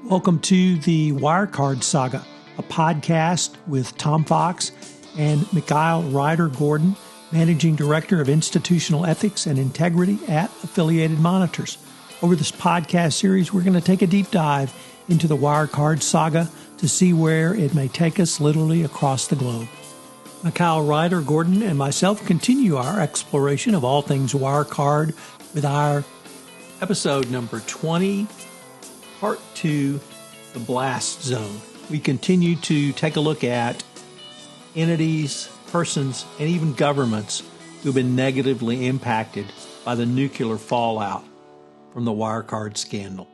Welcome to the Wirecard Saga, a podcast with Tom Fox and Mikhail Ryder-Gordon, Managing Director of Institutional Ethics and Integrity at Affiliated Monitors. Over this podcast series, we're going to take a deep dive into the Wirecard Saga to see where it may take us literally across the globe. Mikhail Ryder-Gordon and myself continue our exploration of all things Wirecard with our episode number 20, Part 2, The Blast Zone. We continue to take a look at entities, persons, and even governments who have been negatively impacted by the nuclear fallout from the Wirecard scandal.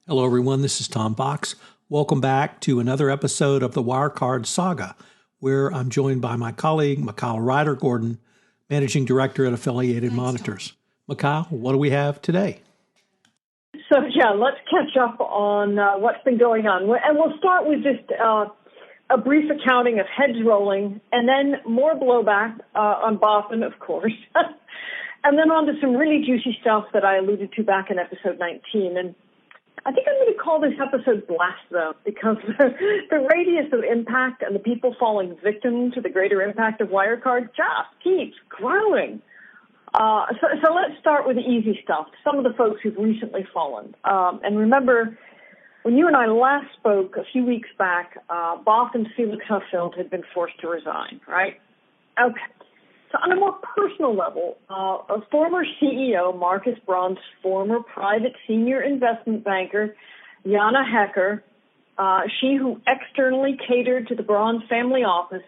Hello, everyone. This is Tom Fox. Welcome back to another episode of the Wirecard Saga, where I'm joined by my colleague, Mikhail Ryder-Gordon, Managing Director at Affiliated Monitors. Mikhail, what do we have today? So, let's catch up on what's been going on. And we'll start with just a brief accounting of Hedge rolling, and then more blowback on Boston, of course, and then on to some really juicy stuff that I alluded to back in episode 19. And I think I'm going to call this episode Blast Zone because the radius of impact and the people falling victim to the greater impact of Wirecard just keeps growing. So let's start with the easy stuff, some of the folks who've recently fallen. And remember, when you and I last spoke a few weeks back, Boston's Felix Huffield had been forced to resign, right? Okay. So on a more personal level, a former CEO, Marcus Braun's former private senior investment banker, Jana Hecker, she who externally catered to the Braun family office,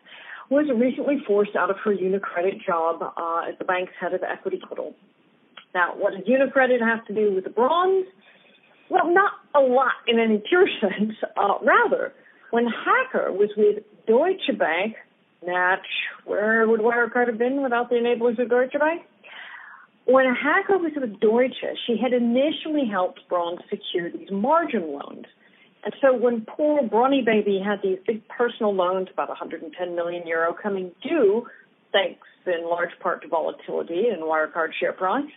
was recently forced out of her UniCredit job as the bank's head of equity capital. Now, what does UniCredit have to do with the Brauns? Well, not a lot in any pure sense. Rather, when Hecker was with Deutsche Bank, where would Wirecard have been without the enablers of Deutsche Bank? When Hecker was with Deutsche, she had initially helped Braun secure these margin loans. And so when poor Bronny Baby had these big personal loans, about 110 million euro, coming due, thanks in large part to volatility in Wirecard share price,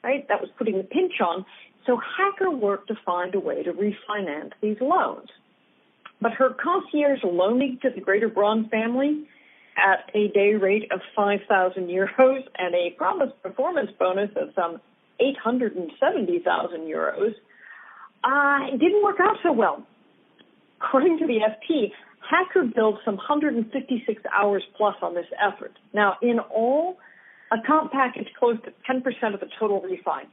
right? That was putting the pinch on. So Hecker worked to find a way to refinance these loans. But her concierge loaning to the greater Braun family at a day rate of 5,000 euros and a promised performance bonus of some 870,000 euros, it didn't work out so well. According to the FT, Hecker billed some 156 hours plus on this effort. Now, in all, a comp package close to 10% of the total refi.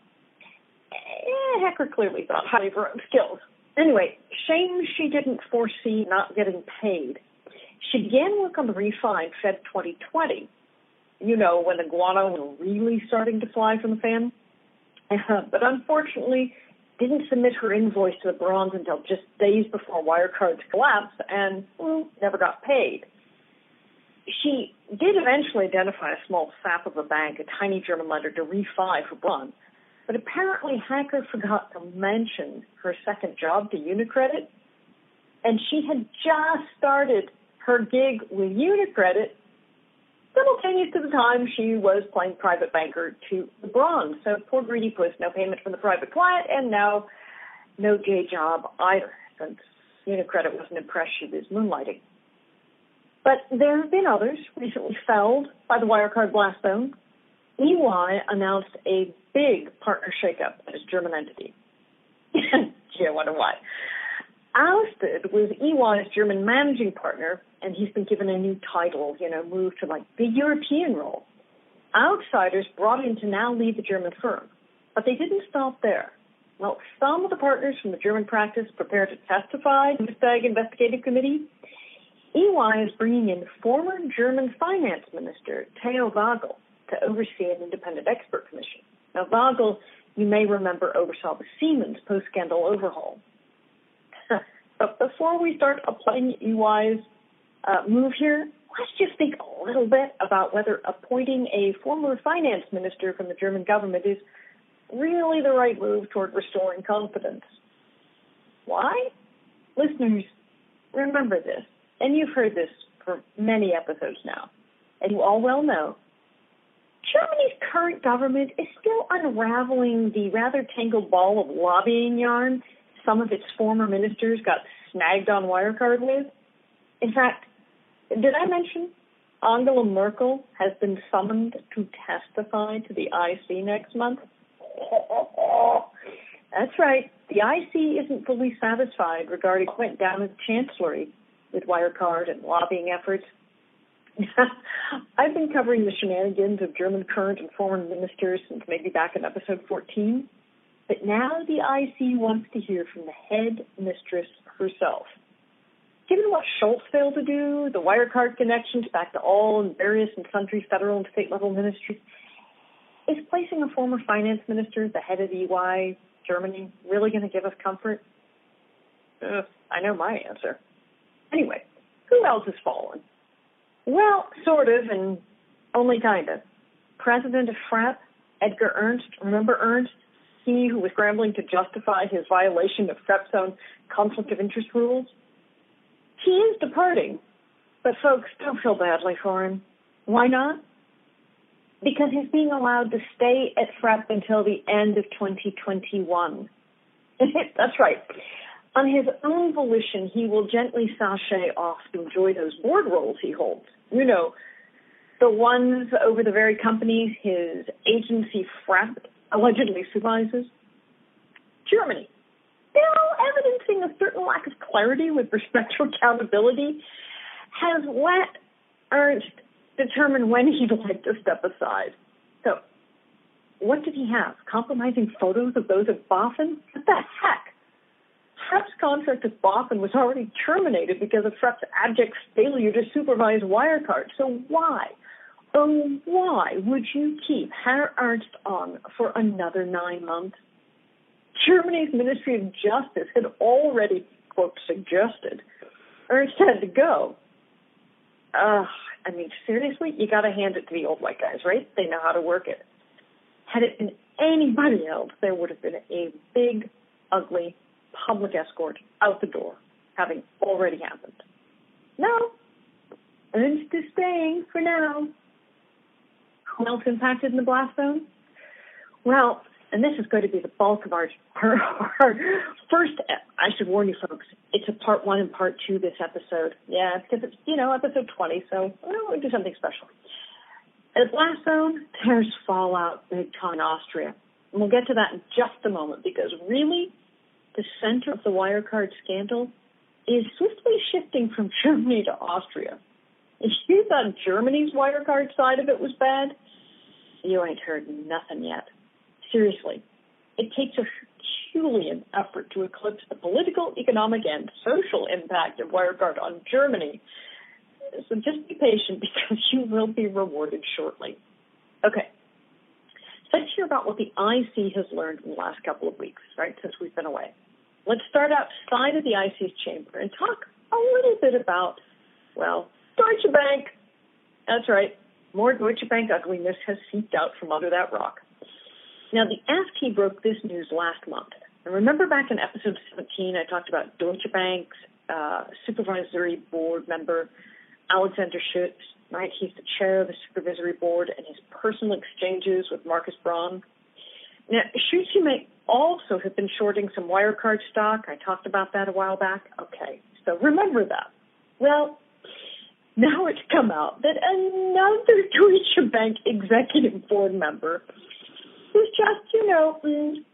Hecker clearly thought highly of her own skills. Anyway, shame she didn't foresee not getting paid. She began work on the refi in Feb 2020, when the guano was really starting to fly from the fan. But unfortunately, didn't submit her invoice to the Brauns until just days before Wirecard's collapse and never got paid. She did eventually identify a small sap of a bank, a tiny German lender, to refi for Braun. But apparently Hecker forgot to mention her second job to UniCredit, and she had just started her gig with UniCredit simultaneous to the time she was playing private banker to the Braun. So poor greedy puss, no payment from the private client, and now no J job either, since UniCredit wasn't impressed she was moonlighting. But there have been others recently felled by the Wirecard blast zone. EY announced a big partner shakeup at its German entity. Gee, I wonder why. Ousted was EY's German managing partner, and he's been given a new title, moved to big European role. Outsiders brought in to now lead the German firm. But they didn't stop there. Well, some of the partners from the German practice prepared to testify to the Bundestag investigative committee. EY is bringing in former German finance minister Theo Wagel to oversee an independent expert commission. Now, Wagel, you may remember, oversaw the Siemens post-scandal overhaul. But before we start applying EY's move here, let's just think a little bit about whether appointing a former finance minister from the German government is really the right move toward restoring confidence. Why? Listeners, remember this, and you've heard this for many episodes now, and you all well know, Germany's current government is still unraveling the rather tangled ball of lobbying yarn some of its former ministers got snagged on Wirecard with. In fact, did I mention Angela Merkel has been summoned to testify to the IC next month? That's right. The IC isn't fully satisfied regarding what went down at the Chancellery with Wirecard and lobbying efforts. I've been covering the shenanigans of German current and former ministers since maybe back in episode 14. But now the IC wants to hear from the head mistress herself. Given what Schultz failed to do, the Wirecard connections back to all and various and sundry federal and state level ministries, is placing a former finance minister, the head of EY, Germany, really going to give us comfort? I know my answer. Anyway, who else has fallen? Well, sort of, and only kind of. President of FRAP, Edgar Ernst, remember Ernst? He who was scrambling to justify his violation of FRAP's own conflict of interest rules. He is departing, but folks, don't feel badly for him. Why not? Because he's being allowed to stay at FRAP until the end of 2021. That's right. On his own volition, he will gently sashay off to enjoy those board roles he holds. You know, the ones over the very companies his agency FRAP allegedly supervises. Germany, still evidencing a certain lack of clarity with respect to accountability, has let Ernst determine when he'd like to step aside. So, what did he have? Compromising photos of those at BaFin? What the heck? FRAP's contract with BaFin was already terminated because of FRAP's abject failure to supervise Wirecard. So why, oh why, would you keep Herr Ernst on for another 9 months? Germany's Ministry of Justice had already, quote, suggested Ernst had to go. I mean, seriously, you got to hand it to the old white guys, right? They know how to work it. Had it been anybody else, there would have been a big, ugly public escort out the door, having already happened. No, Ernst is staying for now. Who else impacted in the blast zone? Well, and this is going to be the bulk of our first, I should warn you folks, it's a part 1 and part 2 this episode. Yeah, because it's, episode 20, so we'll do something special. At blast zone, there's fallout big time in Austria. And we'll get to that in just a moment, because really, the center of the Wirecard scandal is swiftly shifting from Germany to Austria. If you thought Germany's Wirecard side of it was bad, you ain't heard nothing yet. Seriously, it takes a Herculean effort to eclipse the political, economic, and social impact of Wirecard on Germany. So just be patient, because you will be rewarded shortly. Okay, let's hear about what the IC has learned in the last couple of weeks, right, since we've been away. Let's start outside of the IC's chamber and talk a little bit about, well, Deutsche Bank. That's right. More Deutsche Bank ugliness has seeped out from under that rock. Now, the FT broke this news last month. And remember back in episode 17, I talked about Deutsche Bank's supervisory board member, Alexander Schutz, right? He's the chair of the supervisory board, and his personal exchanges with Marcus Braun. Now, Schutz, you may also have been shorting some Wirecard stock. I talked about that a while back. Okay, so remember that. Well, now it's come out that another Deutsche Bank executive board member who's just,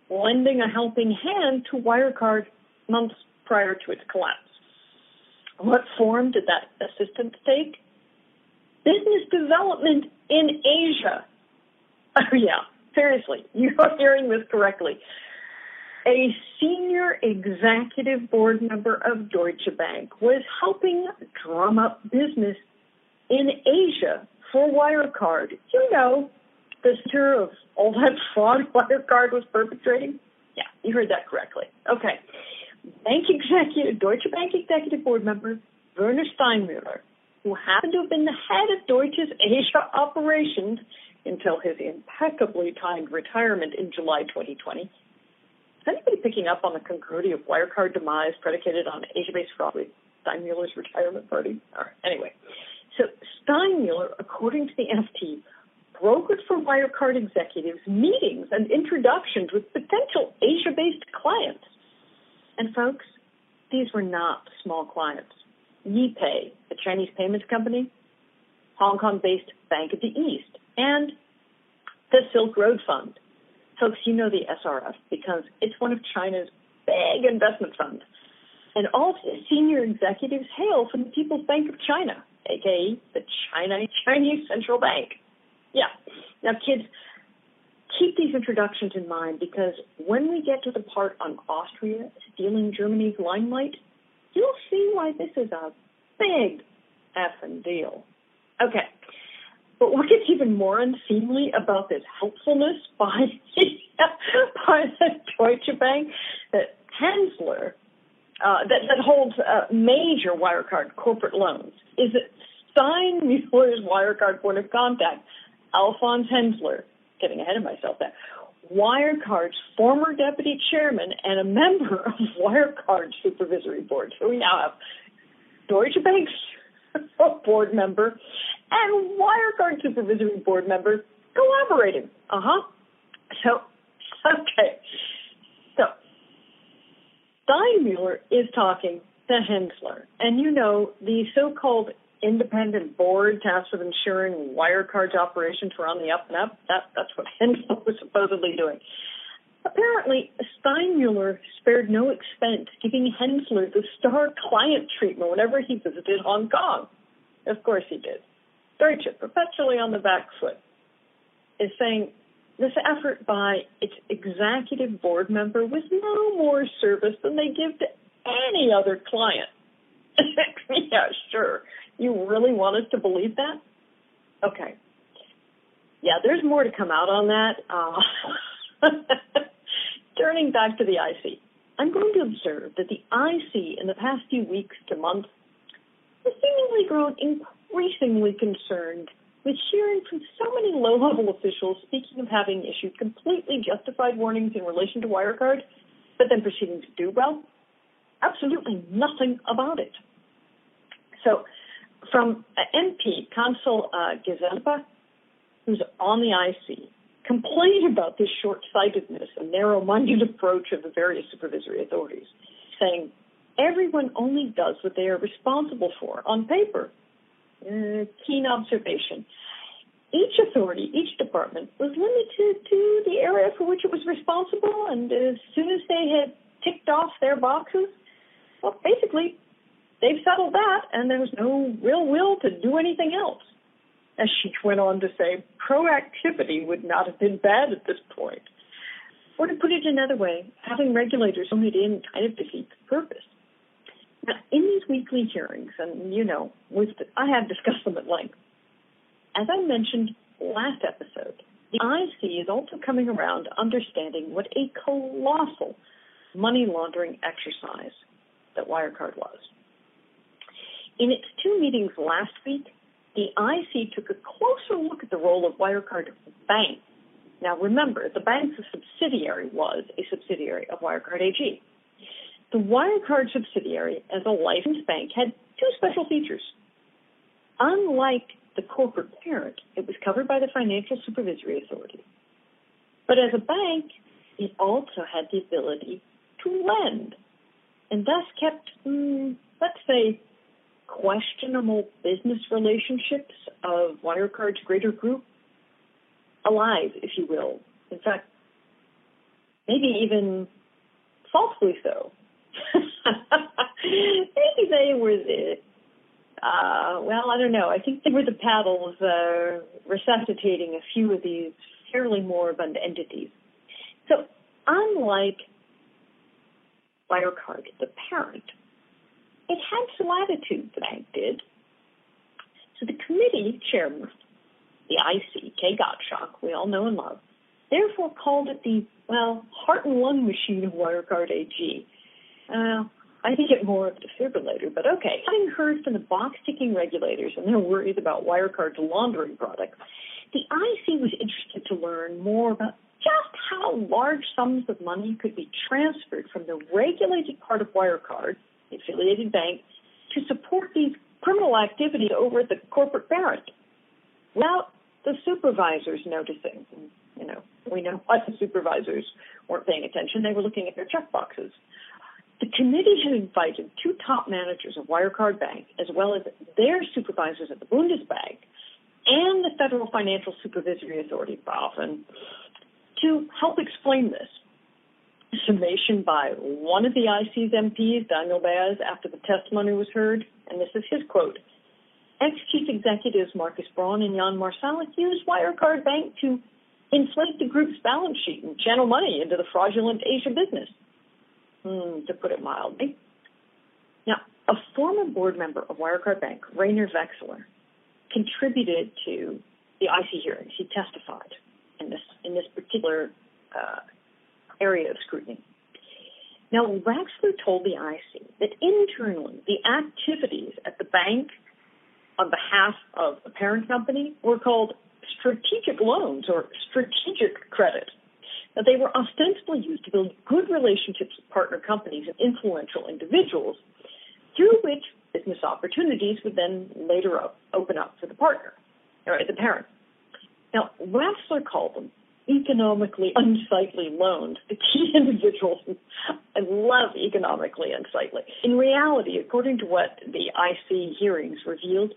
lending a helping hand to Wirecard months prior to its collapse. What form did that assistant take? Business development in Asia. Oh, yeah, seriously, you're hearing this correctly. A senior executive board member of Deutsche Bank was helping drum up business in Asia for Wirecard. The center of all that fraud Wirecard was perpetrating? Yeah, you heard that correctly. Okay. Deutsche Bank executive board member Werner Steinmüller, who happened to have been the head of Deutsche's Asia operations until his impeccably timed retirement in July 2020. Is anybody picking up on the congruity of Wirecard demise predicated on Asia-based fraud with Steinmüller's retirement party? All right, anyway. So Steinmüller, according to the NFT, brokered for Wirecard executives meetings and introductions with potential Asia-based clients. And folks, these were not small clients. YeePay, the Chinese payments company, Hong Kong-based Bank of the East, and the Silk Road Fund. Folks, you know the SRF because it's one of China's big investment funds. And all of the senior executives hail from the People's Bank of China, a.k.a. the Chinese Central Bank. Yeah. Now, kids, keep these introductions in mind because when we get to the part on Austria stealing Germany's limelight, you'll see why this is a big effing deal. Okay. But what gets even more unseemly about this helpfulness by the Deutsche Bank, that Hensler, that holds major Wirecard corporate loans, is that Steinmueller's Wirecard point of contact, Alphonse Hensler, getting ahead of myself there, Wirecard's former deputy chairman and a member of Wirecard's supervisory board. So we now have Deutsche Bank's board member and Wirecard supervisory board member collaborating. So, okay. So, Steinmueller is talking to Hensler. And you know, the so-called independent board tasked with ensuring Wirecard's operations were on the up and up, that's what Hensler was supposedly doing. Apparently, Steinmueller spared no expense giving Hensler the star client treatment whenever he visited Hong Kong. Of course he did. Deutsche, perpetually on the back foot, is saying this effort by its executive board member was no more service than they give to any other client. Yeah, sure. You really want us to believe that? Okay. Yeah, there's more to come out on that. Turning back to the IC, I'm going to observe that the IC in the past few weeks to months has seemingly grown increasingly concerned with hearing from so many low-level officials speaking of having issued completely justified warnings in relation to Wirecard, but then proceeding to do well. Absolutely nothing about it. So, from MP Consul Geselpa, who's on the IC, complained about this short-sightedness and narrow-minded approach of the various supervisory authorities, saying everyone only does what they are responsible for on paper. Keen observation. Each authority, each department was limited to the area for which it was responsible, and as soon as they had ticked off their boxes, well, basically, they've settled that, and there was no real will to do anything else. As she went on to say, proactivity would not have been bad at this point. Or to put it another way, having regulators honed in kind of defeats the purpose. Now, in these weekly hearings, and you know, I have discussed them at length, as I mentioned last episode, the IC is also coming around to understanding what a colossal money laundering exercise that Wirecard was. In its two meetings last week, the IC took a closer look at the role of Wirecard Bank. Now remember, the bank's was a subsidiary of Wirecard AG. The Wirecard subsidiary, as a licensed bank, had two special features. Unlike the corporate parent, it was covered by the Financial Supervisory Authority. But as a bank, it also had the ability to lend, and thus kept, let's say, questionable business relationships of Wirecard's greater group alive, if you will. In fact, maybe even falsely so. Maybe they were I don't know. I think they were the paddles resuscitating a few of these fairly moribund entities. So unlike Wirecard, the parent, it had some latitude, the bank did. So the committee chairman, the IC, Kay Gottschalk, we all know and love, therefore called it the, heart and lung machine of Wirecard AG. I think it more of a defibrillator, but okay. Having heard from the box-ticking regulators and their worries about Wirecard's laundering products, the IC was interested to learn more about just how large sums of money could be transferred from the regulated part of Wirecard, the affiliated bank, to support these criminal activities over at the corporate parent without the supervisors noticing. And, we know why the supervisors weren't paying attention. They were looking at their checkboxes. The committee had invited two top managers of Wirecard Bank, as well as their supervisors at the Bundesbank and the Federal Financial Supervisory Authority, BaFin, to help explain this. A summation by one of the IC's MPs, Daniel Baz, after the testimony was heard, and this is his quote: "Ex-chief executives Marcus Braun and Jan Marsalek used Wirecard Bank to inflate the group's balance sheet and channel money into the fraudulent Asia business, to put it mildly." Now, a former board member of Wirecard Bank, Rainer Wechsler, contributed to the IC hearings. He testified in this particular area of scrutiny. Now, Wechsler told the IC that internally the activities at the bank on behalf of the parent company were called strategic loans or strategic credit. Now, they were ostensibly used to build good relationships with partner companies and influential individuals, through which business opportunities would then later open up for the partner, or the parent. Now, Wechsler called them economically unsightly loans. The key individuals, I love economically unsightly. In reality, according to what the IC hearings revealed,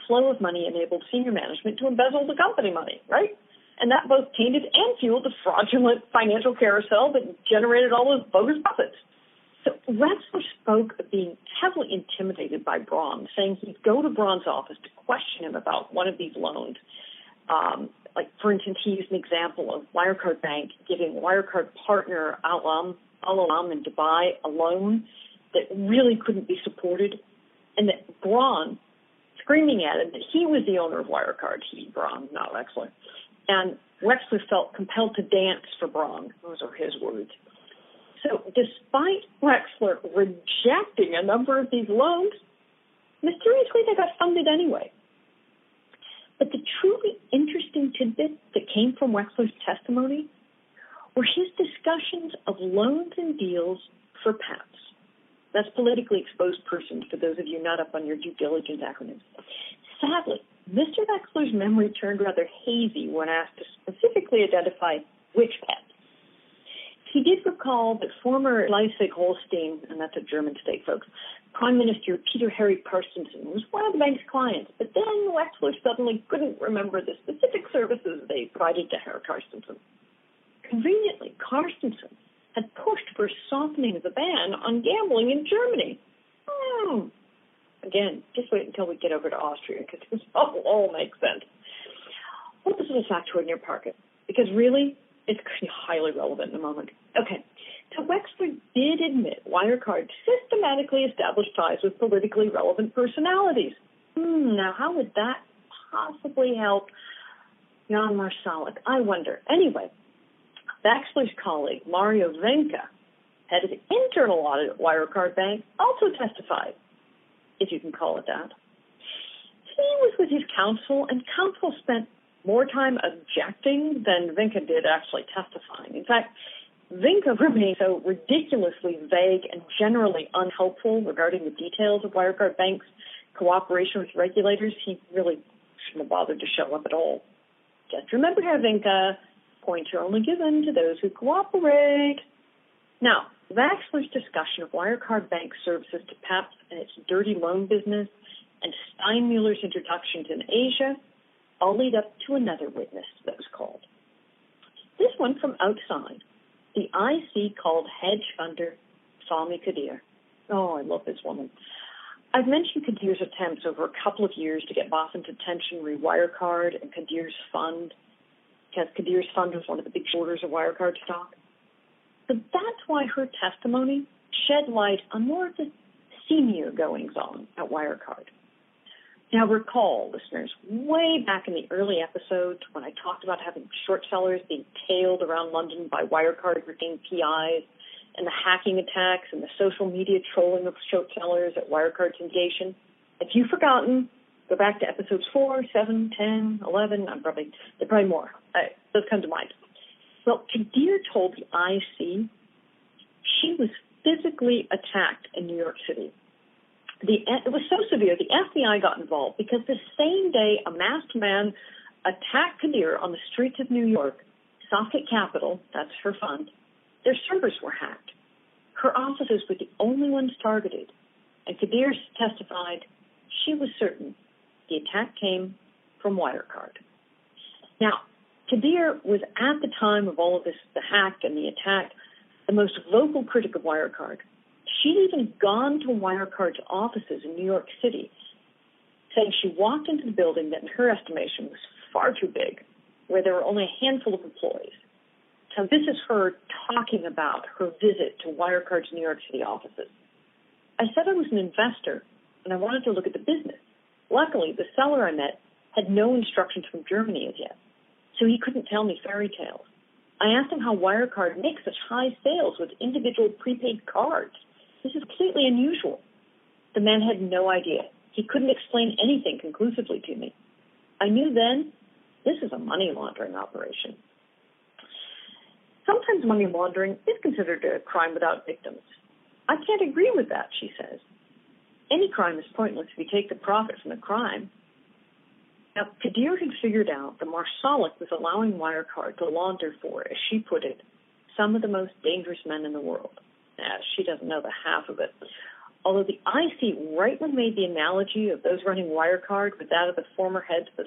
flow of money enabled senior management to embezzle the company money, right? And that both tainted and fueled the fraudulent financial carousel that generated all those bogus profits. So Wechsler spoke of being heavily intimidated by Braun, saying he'd go to Braun's office to question him about one of these loans. Like, for instance, he used an example of Wirecard Bank giving Wirecard partner Al Alam in Dubai a loan that really couldn't be supported, and that Braun, screaming at him that he was the owner of Wirecard, Braun, not Wechsler. And Wechsler felt compelled to dance for Braun. Those are his words. So despite Wechsler rejecting a number of these loans, mysteriously they got funded anyway. But the truly interesting tidbit that came from Wechsler's testimony were his discussions of loans and deals for PAPs. That's politically exposed persons, for those of you not up on your due diligence acronyms. Sadly, Mr. Wechsler's memory turned rather hazy when asked to specifically identify which PAPs. He did recall that former Schleswig-Holstein, and that's a German state, folks, Prime Minister Peter Harry Carstensen was one of the bank's clients, but then Wechsler suddenly couldn't remember the specific services they provided to Herr Carstensen. Conveniently, Carstensen had pushed for softening of the ban on gambling in Germany. Again, just wait until we get over to Austria, because this all makes sense. Put this little factoid in your pocket, because really, it's going to be highly relevant in a moment. Okay, so Wechsler did admit Wirecard systematically established ties with politically relevant personalities. Now, how would that possibly help Jan Marsalek? I wonder. Anyway, Wechsler's colleague, Mario Venka, head of the internal audit at Wirecard Bank, also testified, if you can call it that. He was with his counsel, and counsel spent more time objecting than Venka did actually testifying. In fact, Venka remained so ridiculously vague and generally unhelpful regarding the details of Wirecard Bank's cooperation with regulators, he really shouldn't have bothered to show up at all. Just remember here, Venka, points are only given to those who cooperate. Now, Wechsler's discussion of Wirecard Bank's services to PAPS and its dirty loan business, and Steinmuller's introductions in Asia, all lead up to another witness that was called. This one from outside. The IC called hedge funder Sami Kadir. Oh, I love this woman. I've mentioned Kadir's attempts over a couple of years to get BaFin's attention re Wirecard and Kadir's fund, because Kadir's fund was one of the big shorters of Wirecard stock. So that's why her testimony shed light on more of the senior goings-on at Wirecard. Now recall, listeners, way back in the early episodes when I talked about having short sellers being tailed around London by Wirecard retained PIs, and the hacking attacks and the social media trolling of short sellers at Wirecard's engagement. If you've forgotten, go back to episodes 4, 7, 10, 11. There are probably more. Those come to mind. Well, Kadir told the IC she was physically attacked in New York City. It was so severe, the FBI got involved because the same day a masked man attacked Kadir on the streets of New York, Socket Capital, that's her fund, their servers were hacked. Her offices were the only ones targeted, and Kadir testified she was certain the attack came from Wirecard. Now, Kadir was at the time of all of this, the hack and the attack, the most vocal critic of Wirecard. She'd even gone to Wirecard's offices in New York City, saying she walked into the building that in her estimation was far too big, where there were only a handful of employees. So this is her talking about her visit to Wirecard's New York City offices. I said I was an investor, and I wanted to look at the business. Luckily, the seller I met had no instructions from Germany as yet, so he couldn't tell me fairy tales. I asked him how Wirecard makes such high sales with individual prepaid cards. This is completely unusual. The man had no idea. He couldn't explain anything conclusively to me. I knew then this is a money laundering operation. Sometimes money laundering is considered a crime without victims. I can't agree with that, she says. Any crime is pointless if you take the profit from the crime. Now, Kadir had figured out that Marsalek was allowing Wirecard to launder for, as she put it, some of the most dangerous men in the world. She doesn't know the half of it. Although the IC rightly made the analogy of those running Wirecard with that of the former heads of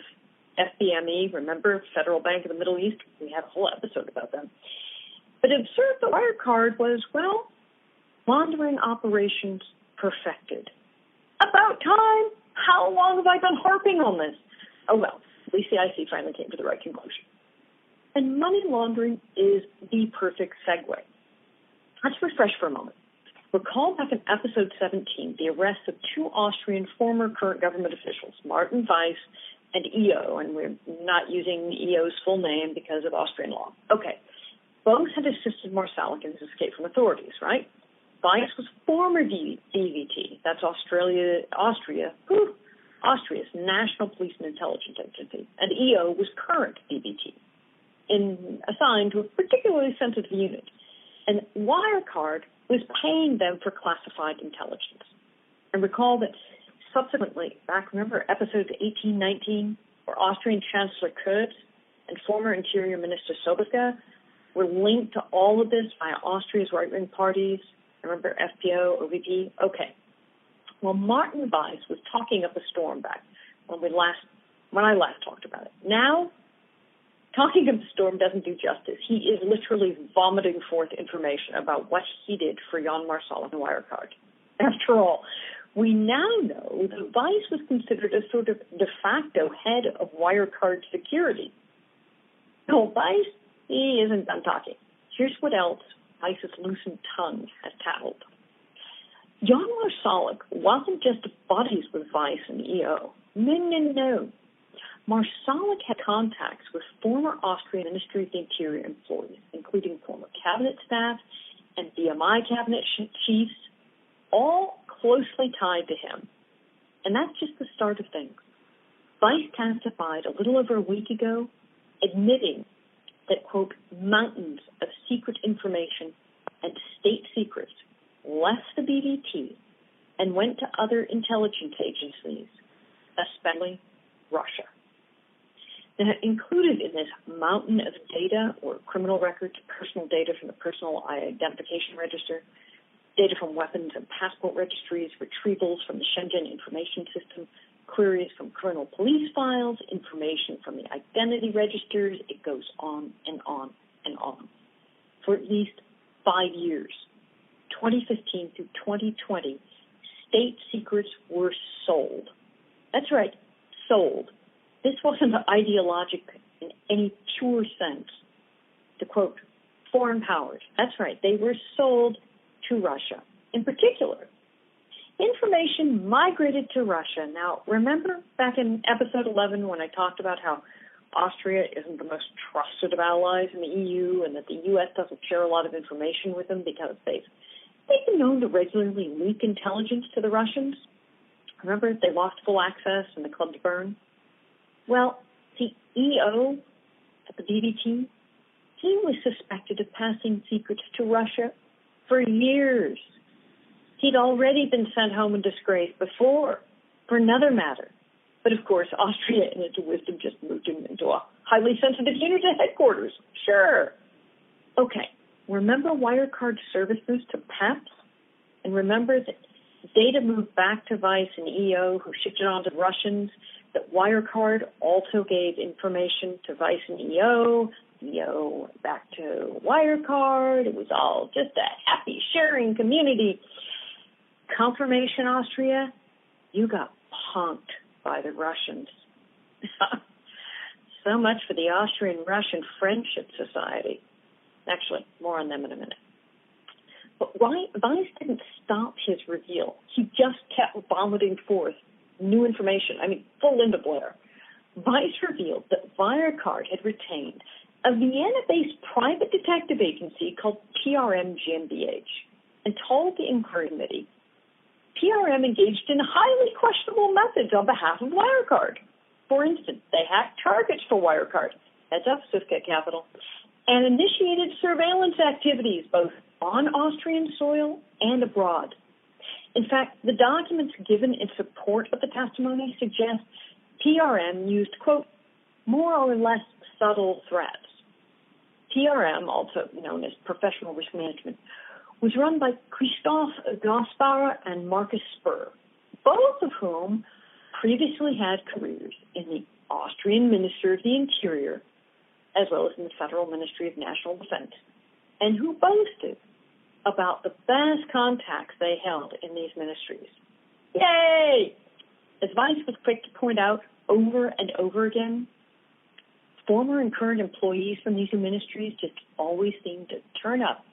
FBME, remember, Federal Bank of the Middle East? We had a whole episode about them. But it observed that Wirecard was, well, laundering operations perfected. About time. How long have I been harping on this? Oh, well, at least the IC finally came to the right conclusion. And money laundering is the perfect segue. Let's refresh for a moment. Recall back in episode 17, the arrest of two Austrian former current government officials, Martin Weiss and EO, and we're not using EO's full name because of Austrian law. Okay. Both had assisted Marsalek in his escape from authorities, right? Weiss was former DVT, that's Austria's National Police and Intelligence Agency, and EO was current DVT, assigned to a particularly sensitive unit. And Wirecard was paying them for classified intelligence. And recall that subsequently, remember episode 1819, where Austrian Chancellor Kurz and former Interior Minister Sobotka were linked to all of this by Austria's right-wing parties. Remember FPO, OVP? Okay. Well, Martin Weiss was talking up a storm back when I last talked about it. Now, talking up a storm doesn't do justice. He is literally vomiting forth information about what he did for Jan Marsalek and Wirecard. After all, we now know that Weiss was considered a sort of de facto head of Wirecard security. No, Weiss, he isn't done talking. Here's what else Weiss's loosened tongue has tattled. Jan Marsalek wasn't just buddies with Weiss and EO. No. Marsalek had contacts with former Austrian Ministry of the Interior employees, including former cabinet staff and BMI cabinet chiefs, all closely tied to him. And that's just the start of things. Weiss testified a little over a week ago, admitting that, quote, mountains of secret information and state secrets left the BVT and went to other intelligence agencies, especially Russia. Now, included in this mountain of data or criminal records, personal data from the Personal Identification Register, data from weapons and passport registries, retrievals from the Shenzhen Information System, queries from criminal police files, information from the identity registers. It goes on and on and on. For at least 5 years, 2015 through 2020, state secrets were sold. That's right, sold. This wasn't ideologic in any pure sense. To quote, foreign powers. That's right, they were sold to Russia. In particular, information migrated to Russia. Now, remember back in episode 11 when I talked about how Austria isn't the most trusted of allies in the EU and that the U.S. doesn't share a lot of information with them because they've been known to regularly leak intelligence to the Russians? Remember, they lost full access and the clubs burned? Well, the EO at the BVT, he was suspected of passing secrets to Russia for years. He'd already been sent home in disgrace before for another matter. But of course, Austria, in its wisdom, just moved him into highly sensitive unit at headquarters. Sure. Okay. Remember Wirecard services to PEPs? And remember that data moved back to Vice and EO, who shipped it on to the Russians, that Wirecard also gave information to Vice and EO back to Wirecard. It was all just a happy sharing community. Confirmation, Austria, you got punked by the Russians. So much for the Austrian-Russian Friendship Society. Actually, more on them in a minute. But Vice didn't stop his reveal. He just kept vomiting forth new information. Full into Blair. Vice revealed that Wirecard had retained a Vienna-based private detective agency called PRM GmbH and told the inquiry committee PRM engaged in highly questionable methods on behalf of Wirecard. For instance, they hacked targets for Wirecard, heads up, Swift Capital, and initiated surveillance activities both on Austrian soil and abroad. In fact, the documents given in support of the testimony suggest PRM used, quote, more or less subtle threats. PRM, also known as Professional Risk Management, was run by Christoph Gaspar and Marcus Spur, both of whom previously had careers in the Austrian Minister of the Interior, as well as in the Federal Ministry of National Defense, and who boasted about the best contacts they held in these ministries. Yay! As Vice was quick to point out over and over again, former and current employees from these ministries just always seemed to turn up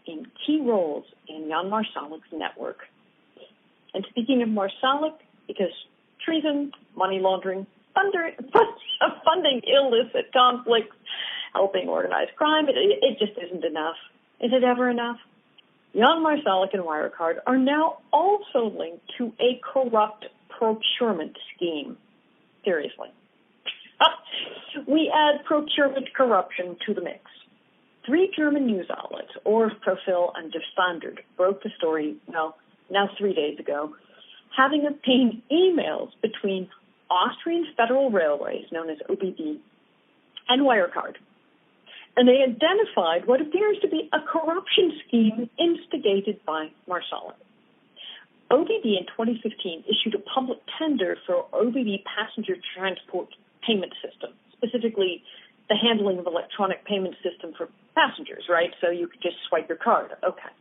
in key roles in Jan Marsalik's network. And speaking of Marsalik, because treason, money laundering, funding illicit conflicts, helping organized crime, it just isn't enough. Is it ever enough? Jan Marsalik and Wirecard are now also linked to a corrupt procurement scheme. Seriously. We add procurement corruption to the mix. 3 German news outlets, Profil and Der Standard, broke the story, now 3 days ago, having obtained emails between Austrian Federal Railways, known as OBB, and Wirecard. And they identified what appears to be a corruption scheme instigated by Marsalik. OBB in 2015 issued a public tender for OBB passenger transport payment system, specifically the handling of electronic payment system for passengers, right? So you could just swipe your card. Okay.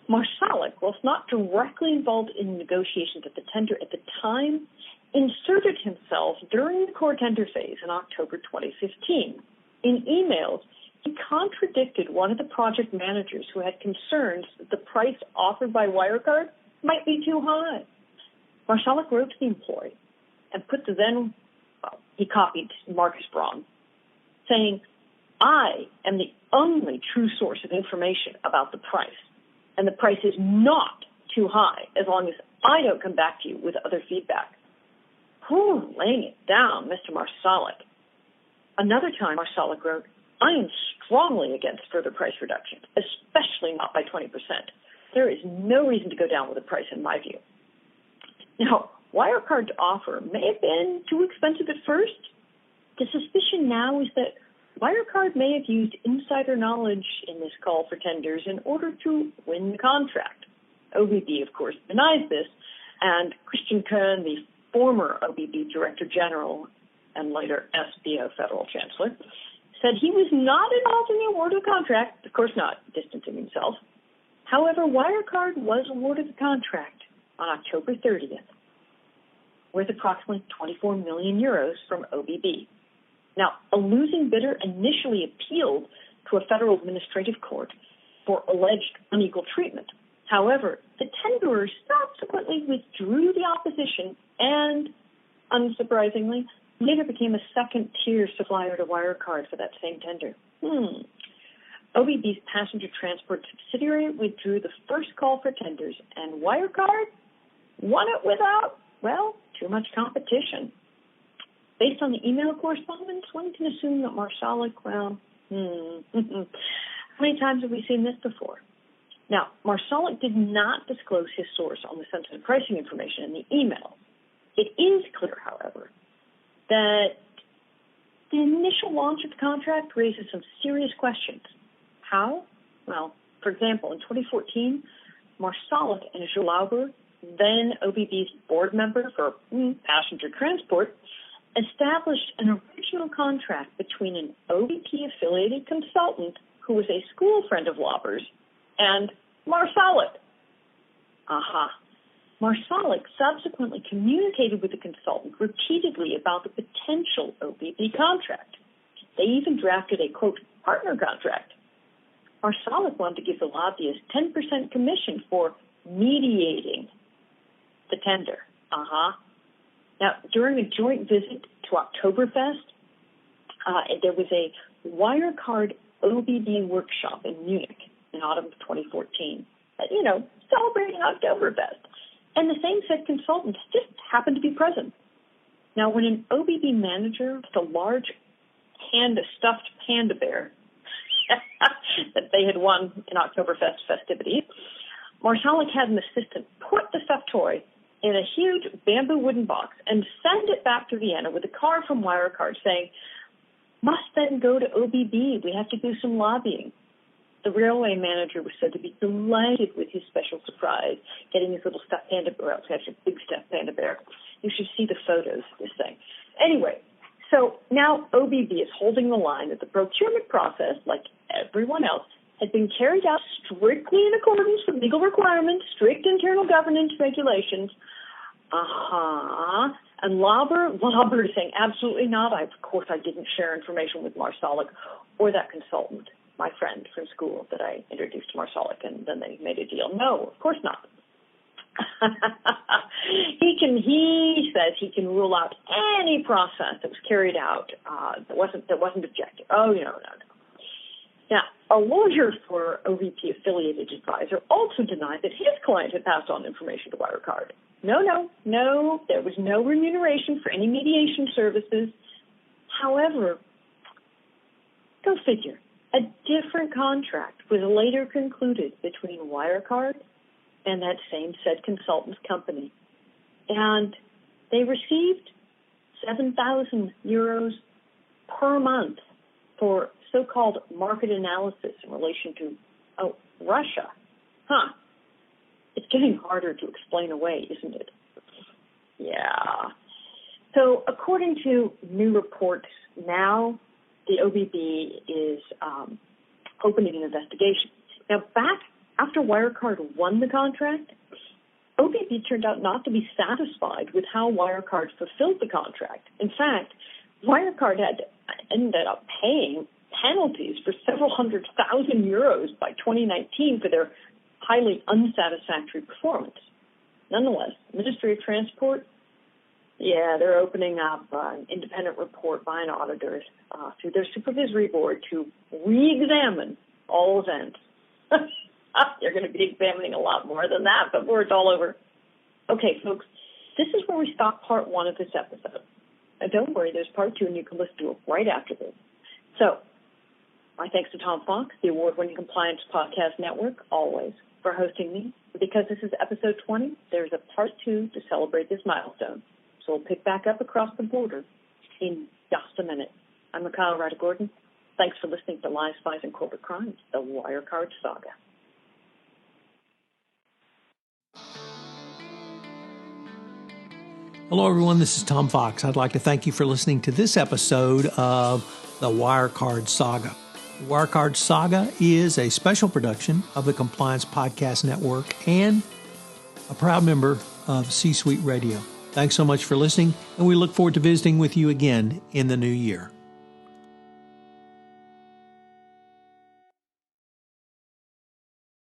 Marsalik, whilst not directly involved in negotiations at the tender at the time, inserted himself during the core tender phase in October 2015. In emails, he contradicted one of the project managers who had concerns that the price offered by Wirecard might be too high. Marsalik wrote to the employee and he copied Marcus Braun, saying, I am the only true source of information about the price, and the price is not too high as long as I don't come back to you with other feedback. Laying it down, Mr. Marsalik. Another time, Marsalik wrote, I am strongly against further price reductions, especially not by 20%. There is no reason to go down with the price in my view. Now, Wirecard's offer may have been too expensive at first. The suspicion now is that Wirecard may have used insider knowledge in this call for tenders in order to win the contract. OBB, of course, denies this, and Christian Kern, the former OBB Director General and later SBO Federal Chancellor, said he was not involved in the award of the contract, of course not, distancing himself. However, Wirecard was awarded the contract on October 30th, worth approximately 24 million euros from OBB. Now, a losing bidder initially appealed to a federal administrative court for alleged unequal treatment. However, the tenderers subsequently withdrew the opposition and, unsurprisingly, later became a second-tier supplier to Wirecard for that same tender. OBB's passenger transport subsidiary withdrew the first call for tenders, and Wirecard won it without, too much competition. Based on the email correspondence, one can assume that Marsalik, how many times have we seen this before? Now, Marsalik did not disclose his source on the sensitive pricing information in the email. It is clear, however, that The initial launch of the contract raises some serious questions. How? Well, for example, in 2014, Marsalik and Lauber, then OBB's board member for passenger transport, established an original contract between an OBP-affiliated consultant who was a school friend of Lauber's and Marsalik. Marsalik subsequently communicated with the consultant repeatedly about the potential OBB contract. They even drafted a, quote, partner contract. Marsalik wanted to give the lobbyist 10% commission for mediating the tender. Now, during a joint visit to Oktoberfest, there was a Wirecard OBB workshop in Munich in autumn of 2014. Celebrating Oktoberfest. And the same said consultant just happened to be present. Now, when an OBB manager with a large stuffed panda bear that they had won in Oktoberfest festivities, Marsalik had an assistant put the stuffed toy in a huge bamboo wooden box and send it back to Vienna with a card from Wirecard saying, must then go to OBB. We have to do some lobbying. The railway manager was said to be delighted with his special surprise, getting his little stuffed panda bear. It's actually a big stuffed panda bear. You should see the photos of this thing. Anyway, so now OBB is holding the line that the procurement process, like everyone else, had been carried out strictly in accordance with legal requirements, strict internal governance regulations. And Lauber is saying, absolutely not. Of course, I didn't share information with Marsalik or that consultant, my friend from school that I introduced to Marsalik, and then they made a deal. No, of course not. He says he can rule out any process that was carried out that wasn't objective. Oh, no. Now, a lawyer for OVP affiliated advisor also denied that his client had passed on information to Wirecard. No, there was no remuneration for any mediation services. However, go figure, a different contract was later concluded between Wirecard and that same said consultant's company. And they received 7,000 euros per month for so-called market analysis in relation to, Russia. It's getting harder to explain away, isn't it? Yeah. So according to new reports, now the OBB is opening an investigation. Now, back after Wirecard won the contract, OBB turned out not to be satisfied with how Wirecard fulfilled the contract. In fact, Wirecard ended up paying penalties for several $100,000 by 2019 for their highly unsatisfactory performance. Nonetheless, Ministry of Transport, they're opening up an independent report by an auditor through their supervisory board to re-examine all events. They're going to be examining a lot more than that before it's all over. Okay, folks, this is where we stop part one of this episode. Now, don't worry, there's part two, and you can listen to it right after this. So, my thanks to Tom Fox, the award-winning Compliance Podcast Network, always, for hosting me. Because this is episode 20, there's a part two to celebrate this milestone. So we'll pick back up across the border in just a minute. I'm Mikhail Ryder-Gordon. Thanks for listening to Lies, Spies, and Corporate Crimes, the Wirecard Saga. Hello, everyone. This is Tom Fox. I'd like to thank you for listening to this episode of the Wirecard Saga. The Wirecard Saga is a special production of the Compliance Podcast Network and a proud member of C-Suite Radio. Thanks so much for listening, and we look forward to visiting with you again in the new year.